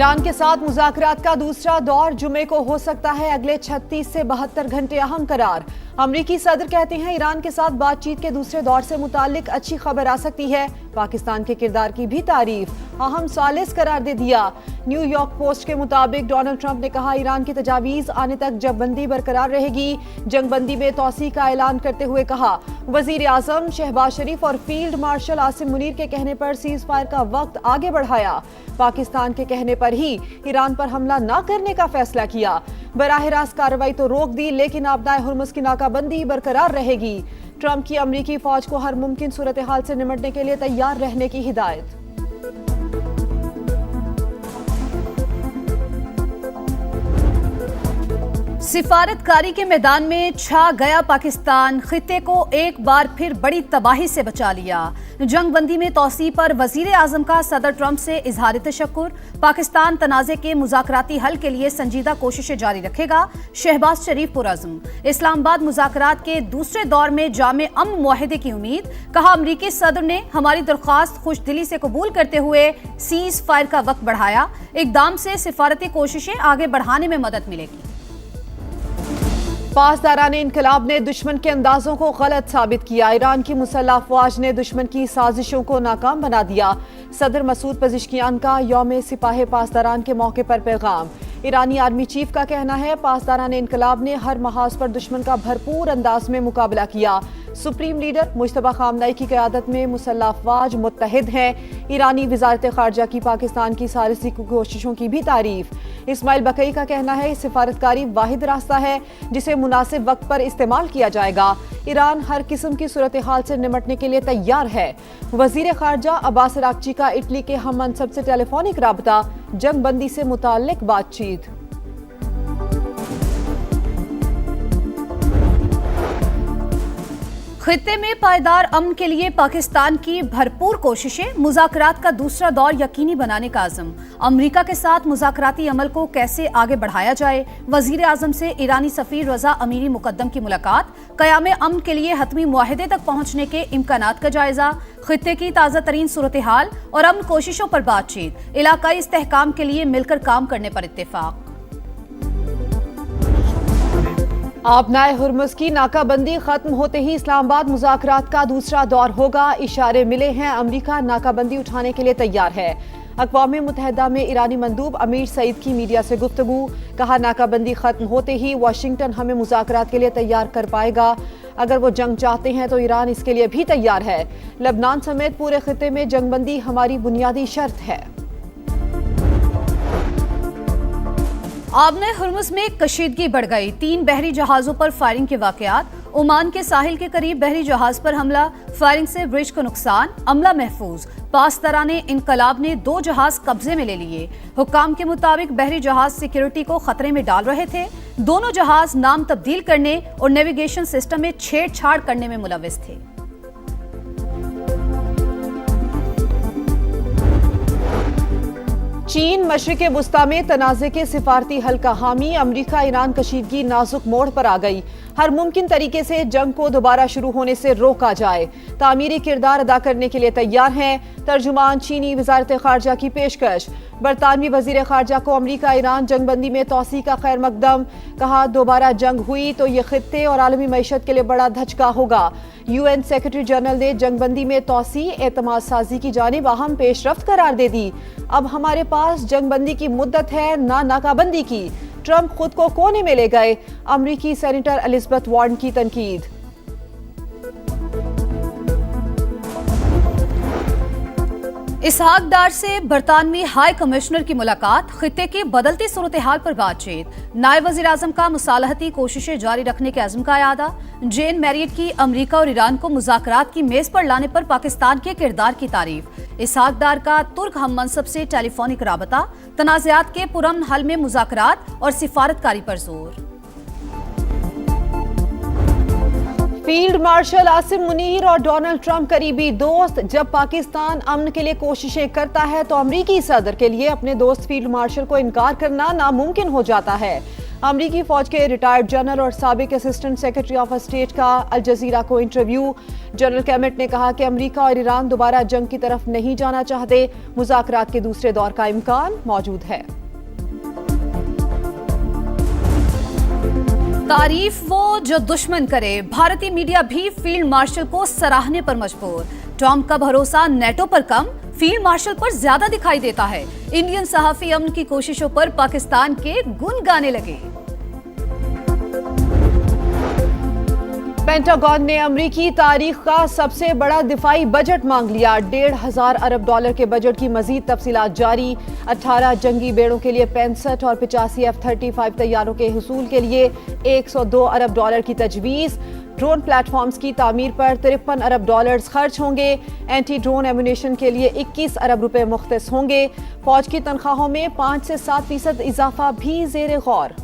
ایران کے ساتھ مذاکرات کا دوسرا دور جمعے کو ہو سکتا ہے اگلے 36 سے 72 گھنٹے اہم قرار۔ امریکی صدر کہتے ہیں ایران کے ساتھ بات چیت کے دوسرے دور سے متعلق اچھی خبر آ سکتی ہے۔ پاکستان کے کردار کی بھی تعریف اہم ثالث قرار دے دیا۔ نیو یارک پوسٹ کے مطابق ڈونلڈ ٹرمپ نے کہا ایران کی تجاویز آنے تک جنگ بندی برقرار رہے گی۔ جنگ بندی میں توسیع کا اعلان کرتے ہوئے کہا وزیر اعظم شہباز شریف اور فیلڈ مارشل عاصم منیر کے کہنے پر سیز فائر کا وقت آگے بڑھایا۔ پاکستان کے کہنے پر ہی ایران پر حملہ نہ کرنے کا فیصلہ کیا۔ براہ راست کارروائی تو روک دی لیکن آبدائے ہرمز کی ناکہ بندی برقرار رہے گی۔ ٹرمپ کی امریکی فوج کو ہر ممکن صورتحال سے نمٹنے کے لیے تیار رہنے کی ہدایت۔ سفارت کاری کے میدان میں چھا گیا پاکستان، خطے کو ایک بار پھر بڑی تباہی سے بچا لیا۔ جنگ بندی میں توسیع پر وزیر اعظم کا صدر ٹرمپ سے اظہار تشکر۔ پاکستان تنازع کے مذاکراتی حل کے لیے سنجیدہ کوششیں جاری رکھے گا، شہباز شریف پرعزم۔ اسلام آباد مذاکرات کے دوسرے دور میں جامع امن معاہدے کی امید، کہا امریکی صدر نے ہماری درخواست خوش دلی سے قبول کرتے ہوئے سیز فائر کا وقت بڑھایا۔ اقدام سے سفارتی کوششیں آگے بڑھانے میں مدد ملے گی۔ پاسداران انقلاب نے دشمن کے اندازوں کو غلط ثابت کیا۔ ایران کی مسلح افواج نے دشمن کی سازشوں کو ناکام بنا دیا۔ صدر مسعود پزشکیان کا یوم سپاہ پاسداران کے موقع پر پیغام۔ ایرانی آرمی چیف کا کہنا ہے پاسداران انقلاب نے ہر محاذ پر دشمن کا بھرپور انداز میں مقابلہ کیا۔ سپریم لیڈر مجتبی خامنئی کی قیادت میں مسلح افواج متحد ہیں۔ ایرانی وزارت خارجہ کی پاکستان کی ثالثی کوششوں کی بھی تعریف۔ اسماعیل بقئی کا کہنا ہے سفارتکاری واحد راستہ ہے جسے مناسب وقت پر استعمال کیا جائے گا۔ ایران ہر قسم کی صورتحال سے نمٹنے کے لیے تیار ہے۔ وزیر خارجہ عباس اراغچی کا اٹلی کے ہم منصب سے ٹیلی فونک رابطہ، جنگ بندی سے متعلق بات چیت۔ خطے میں پائیدار امن کے لیے پاکستان کی بھرپور کوششیں، مذاکرات کا دوسرا دور یقینی بنانے کا عزم۔ امریکہ کے ساتھ مذاکراتی عمل کو کیسے آگے بڑھایا جائے، وزیر اعظم سے ایرانی سفیر رضا امیری مقدم کی ملاقات۔ قیام امن کے لیے حتمی معاہدے تک پہنچنے کے امکانات کا جائزہ۔ خطے کی تازہ ترین صورتحال اور امن کوششوں پر بات چیت۔ علاقائی استحکام کے لیے مل کر کام کرنے پر اتفاق۔ آبنائے ہرمز کی ناکہ بندی ختم ہوتے ہی اسلام آباد مذاکرات کا دوسرا دور ہوگا۔ اشارے ملے ہیں امریکہ ناکہ بندی اٹھانے کے لیے تیار ہے۔ اقوام متحدہ میں ایرانی مندوب امیر سعید کی میڈیا سے گفتگو، کہا ناکہ بندی ختم ہوتے ہی واشنگٹن ہمیں مذاکرات کے لیے تیار کر پائے گا۔ اگر وہ جنگ چاہتے ہیں تو ایران اس کے لیے بھی تیار ہے۔ لبنان سمیت پورے خطے میں جنگ بندی ہماری بنیادی شرط ہے۔ آبنائے ہرمز میں کشیدگی بڑھ گئی، 3 بحری جہازوں پر فائرنگ کے واقعات۔ عمان کے ساحل کے قریب بحری جہاز پر حملہ، فائرنگ سے برج کو نقصان، عملہ محفوظ۔ پاسداران انقلاب نے 2 جہاز قبضے میں لے لیے۔ حکام کے مطابق بحری جہاز سیکیورٹی کو خطرے میں ڈال رہے تھے۔ دونوں جہاز نام تبدیل کرنے اور نیویگیشن سسٹم میں چھیڑ چھاڑ کرنے میں ملوث تھے۔ چین مشرق وسطی میں تنازع کے سفارتی حل کا حامی، امریکہ ایران کشیدگی نازک موڑ پر آ گئی۔ ہر ممکن طریقے سے جنگ کو دوبارہ شروع ہونے سے روکا جائے، تعمیری کردار ادا کرنے کے لیے تیار ہیں۔ ترجمان چینی وزارت خارجہ کی پیشکش۔ برطانوی وزیر خارجہ کو امریکہ ایران جنگ بندی میں توسیع کا خیر مقدم، کہا دوبارہ جنگ ہوئی تو یہ خطے اور عالمی معیشت کے لیے بڑا دھچکا ہوگا۔ یو این سیکرٹری جنرل نے جنگ بندی میں توسیع اعتماد سازی کی جانب اہم پیش رفت قرار دے دی۔ اب ہمارے پاس جنگ بندی کی مدت ہے، نہ ناکہ بندی کی۔ ٹرمپ خود کو کونے میں لے گئے، امریکی سینیٹر الزبتھ وارن کی تنقید۔ اسحاق ڈار سے برطانوی ہائی کمشنر کی ملاقات، خطے کی بدلتی صورتحال پر بات چیت۔ نائب وزیر اعظم کا مصالحتی کوششیں جاری رکھنے کے عزم کا اعادہ۔ جین میریٹ کی امریکہ اور ایران کو مذاکرات کی میز پر لانے پر پاکستان کے کردار کی تعریف۔ اسحاق ڈار کا ترک ہم منصب سے ٹیلی فونک رابطہ، تنازعات کے پرامن حل میں مذاکرات اور سفارتکاری پر زور۔ فیلڈ مارشل عاصم منیر اور ڈونلڈ ٹرمپ قریبی دوست۔ جب پاکستان امن کے لیے کوششیں کرتا ہے تو امریکی صدر کے لیے اپنے دوست فیلڈ مارشل کو انکار کرنا ناممکن ہو جاتا ہے۔ अमरीकी फौज के रिटायर्ड जनरल और साबिक असिस्टेंट सेक्रेटरी ऑफ स्टेट का अल जजीरा को इंटरव्यू। जनरल कैबिनेट ने कहा कि अमरीका और ईरान दोबारा जंग की तरफ नहीं जाना चाहते, मुज़ाकरात के दूसरे दौर का इम्कान मौजूद है। तारीफ वो जो दुश्मन करे, भारतीय मीडिया भी फील्ड मार्शल को सराहने पर मजबूर। ट्रंप का भरोसा नेटो पर कम, फील्ड मार्शल पर ज्यादा दिखाई देता है। इंडियन सहाफी अमन की कोशिशों पर पाकिस्तान के गुण गाने लगे। पेंटागन ने अमरीकी तारीख का सबसे बड़ा दिफाई बजट मांग लिया। 1,500 अरब डॉलर के बजट की मजीद तफसीलात जारी। 18 जंगी बेड़ों के लिए 65 और 85 F-35 तैयारों के हुसूल के लिए 102 अरब डॉलर की तजवीज़। ड्रोन प्लेटफॉर्म्स की तामीर पर 53 अरब डॉलर्स खर्च होंगे। एंटी ड्रोन एमुनेशन के लिए 21 अरब रुपए मुख्तस होंगे। फौज की तनख्वाहों में 5 से 7% इजाफा भी ज़ेर गौर।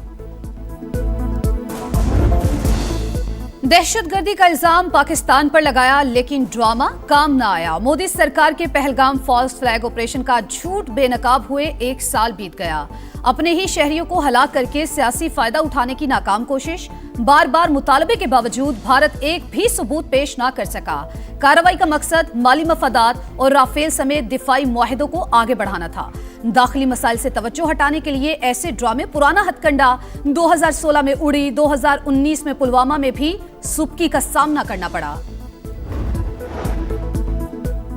दहशतगर्दी का इल्जाम पाकिस्तान पर लगाया, लेकिन ड्रामा काम न आया। मोदी सरकार के पहलगाम फॉल्स फ्लैग ऑपरेशन का झूठ बेनकाब हुए 1 साल बीत गया। अपने ही शहरियों को हलाक करके सियासी फायदा उठाने की नाकाम कोशिश। बार बार मुतालबे के बावजूद भारत एक भी सबूत पेश न कर सका। कार्रवाई का मकसद माली मफादात और राफेल समेत दिफाई मुआहिदों को आगे बढ़ाना था। दाखिली मसाइल से तवज्जो हटाने के लिए ऐसे ड्रामे पुराना हथकंडा। 2016 में उड़ी, 2019 में पुलवामा में भी सुबकी का सामना करना पड़ा।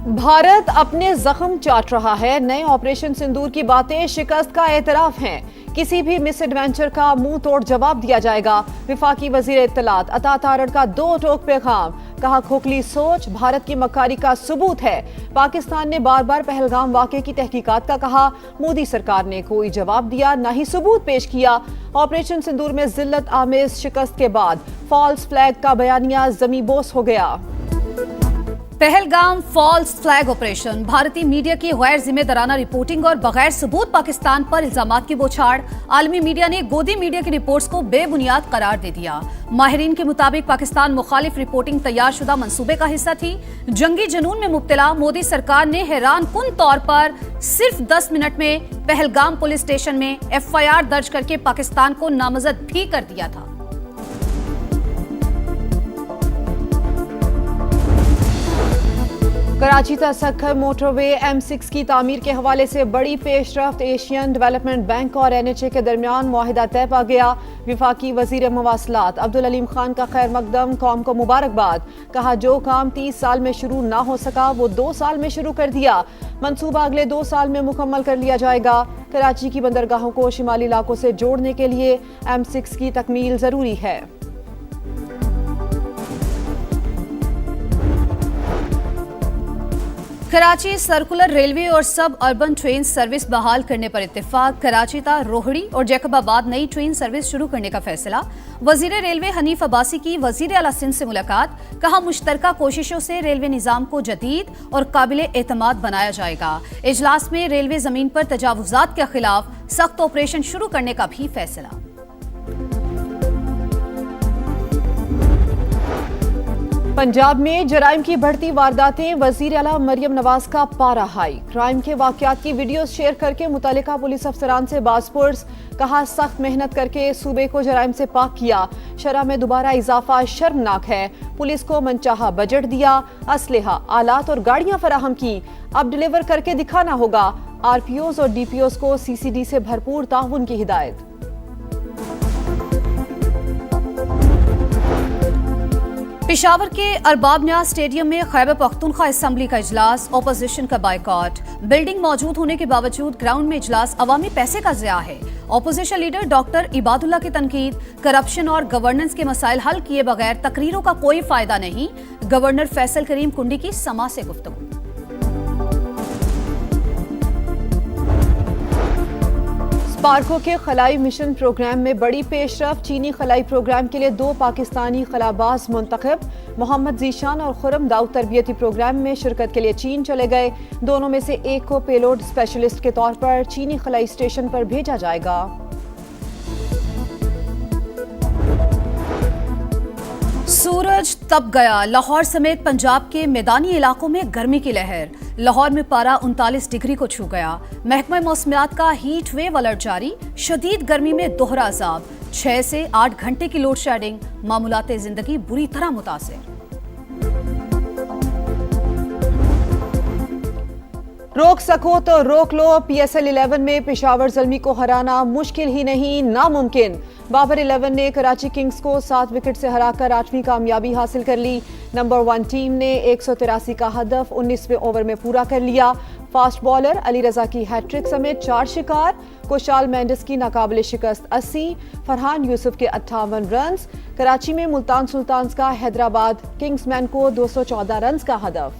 भारत अपने जख्म चाट रहा है। नए ऑपरेशन सिंदूर की बातें शिकस्त का एतराफ हैं। किसी भी मिस एडवेंचर का मुंह तोड़ जवाब दिया जाएगा। विफाकी वजीर इत्तलात अता तारड़ का 2 टोक पैगाम। कहा, खोखली सोच भारत की मक्कारी का सबूत है। पाकिस्तान ने बार बार पहलगाम वाक़े की तहकीकात का कहा। मोदी सरकार ने कोई जवाब दिया, न ही सबूत पेश किया। ऑपरेशन सिंदूर में जिल्लत आमेज शिकस्त के बाद फॉल्स फ्लैग का बयानिया ज़मीबोस हो गया। पहलगाम फॉल्स फ्लैग ऑपरेशन, भारतीय मीडिया की गैर जिम्मेदाराना रिपोर्टिंग और बगैर सबूत पाकिस्तान पर इल्जामात की बौछार। आलमी मीडिया ने गोदी मीडिया की रिपोर्ट्स को बेबुनियाद करार दे दिया। माहिरीन के मुताबिक पाकिस्तान मुखालिफ रिपोर्टिंग तैयारशुदा मंसूबे का हिस्सा थी। जंगी जुनून में मुब्तला मोदी सरकार ने हैरान कुन तौर पर सिर्फ 10 मिनट में पहलगाम पुलिस स्टेशन में FIR दर्ज करके पाकिस्तान को नामजद भी कर दिया था। कराची तसक्खर मोटरवे M6 की तामीर के हवाले से बड़ी पेशरफ्त। एशियन डेवलपमेंट बैंक और NHA के दरमियान मुआहिदा तय पा गया। विफाकी वजीर मवासलात अब्दुल अलीम खान का खैर मकदम, कौम को मुबारकबाद। कहा, जो काम 30 साल में शुरू ना हो सका वो 2 साल में शुरू कर दिया। मंसूबा अगले 2 साल में मुकम्मल कर लिया जाएगा। कराची की बंदरगाहों को शिमाली इलाकों से जोड़ने के लिए M6 की तकमील जरूरी है। कराची सर्कुलर रेलवे और सब अर्बन ट्रेन सर्विस बहाल करने पर इत्तेफाक। कराची ता रोहड़ी और जैकबाबाद नई ट्रेन सर्विस शुरू करने का फैसला। वजीर रेलवे हनीफ अब्बासी की वजीर आला सिंध से मुलाकात। कहा, मुश्तरका कोशिशों से रेलवे निजाम को जदीद और काबिल एतमाद बनाया जाएगा। इजलास में रेलवे जमीन पर तजावुजात के खिलाफ सख्त ऑपरेशन शुरू करने का भी फैसला। पंजाब में जराइम की बढ़ती वारदातें, वजीर आला मरियम नवाज का पारा हाई। क्राइम के वाकयात की वीडियोस शेयर करके मुतल्लिका पुलिस अफसरान से बाज़पुर्स। कहा, सख्त मेहनत करके सूबे को जराइम से पाक किया। शरह में दोबारा इजाफा शर्मनाक है। पुलिस को मनचाहा बजट दिया, असलहा, आलात और गाड़ियां फराहम की। अब डिलीवर करके दिखाना होगा। RPOs और DPOs को CCD से भरपूर ताउन की हिदायत। पेशावर के अरबाब न्याज स्टेडियम में खैबर पख्तूनख्वा असेंबली का इजलास। ऑपोजिशन का बायकॉट। बिल्डिंग मौजूद होने के बावजूद ग्राउंड में इजलास अवामी पैसे का ज़िया है। ऑपोजिशन लीडर डॉक्टर इबादुल्ला की तनकीद। करप्शन और गवर्नेंस के मसाइल हल किए बगैर तकरीरों का कोई फायदा नहीं। गवर्नर फैसल करीम कुंडी की समा से गुफ्तगू। स्पार्को के खलाई मिशन प्रोग्राम में बड़ी पेशरफ्त। चीनी खलाई प्रोग्राम के लिए 2 पाकिस्तानी खलाबाज मुंतखब। मोहम्मद जीशान और खुरम दाऊद तरबियती प्रोग्राम में शिरकत के लिए चीन चले गए। दोनों में से एक को पेलोड स्पेशलिस्ट के तौर पर चीनी खलाई स्टेशन पर भेजा जाएगा। सूरज तप गया। लाहौर समेत पंजाब के मैदानी इलाकों में गर्मी की लहर। लाहौर में पारा 39 डिग्री को छू गया। महकमा मौसमियात का हीट वेव अलर्ट जारी। शदीद गर्मी में दोहरा अजाब। 6 से 8 घंटे की लोड शेडिंग, मामूलाते जिंदगी बुरी तरह मुतासिर। रोक सको तो रोक लो, PSL 11 में पेशावर ज़ल्मी को हराना मुश्किल ही नहीं नामुमकिन। बाबर 11 ने कराची किंग्स को 7 विकेट से हराकर 8वीं कामयाबी हासिल कर ली। नंबर 1 टीम ने 183 का हदफ 19वें ओवर में पूरा कर लिया। फास्ट बॉलर अली रजा की हैट्रिक समेत 4 शिकार, कुशाल मेंडिस की नाकाबिले शिकस्त 80, फरहान यूसुफ के 58 रन्स। कराची में मुल्तान सुल्तान्स का हैदराबाद किंग्समैन को 214 रन्स का हदफ।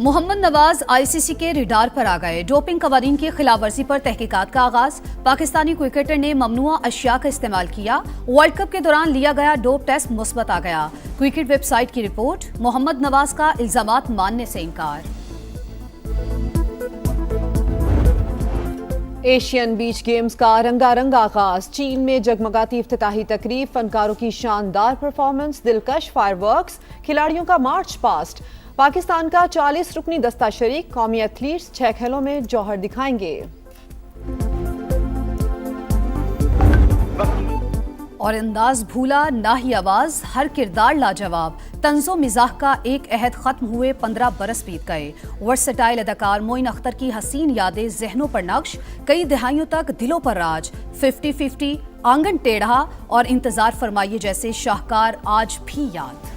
मोहम्मद नवाज ICC के रिडार पर आ गए। डोपिंग कवानीन की खिलाफवर्जी पर तहकीकात का आगाज। पाकिस्तानी क्रिकेटर ने ममनुआ अशिया का इस्तेमाल किया। वर्ल्ड कप के दौरान लिया गया डोप टेस्ट मुस्बत आ गया। क्रिकेट वेबसाइट की रिपोर्ट, मोहम्मद नवाज का इल्जामात मानने से इनकार। एशियन बीच गेम्स का रंगारंग आगाज। चीन में जगमगाती इफ्तिताही तकरीब, फनकारों की शानदार परफॉर्मेंस, दिलकश फायरवर्क्स, खिलाड़ियों का मार्च पास्ट। पाकिस्तान का 40 रुकनी दस्ता शरीक, कौमी एथलीट्स 6 खेलों में जौहर दिखाएंगे। और अंदाज भूला ना ही आवाज, हर किरदार लाजवाब। तंजो मिजाह का एक अहद खत्म हुए 15 बरस बीत गए। वर्सटाइल अदाकार मोइन अख्तर की हसीन यादें जहनों पर नक्श, कई दहाइयों तक दिलों पर राज। 50-50, आंगन टेढ़ा और इंतजार फरमाइए जैसे शाहकार आज भी याद।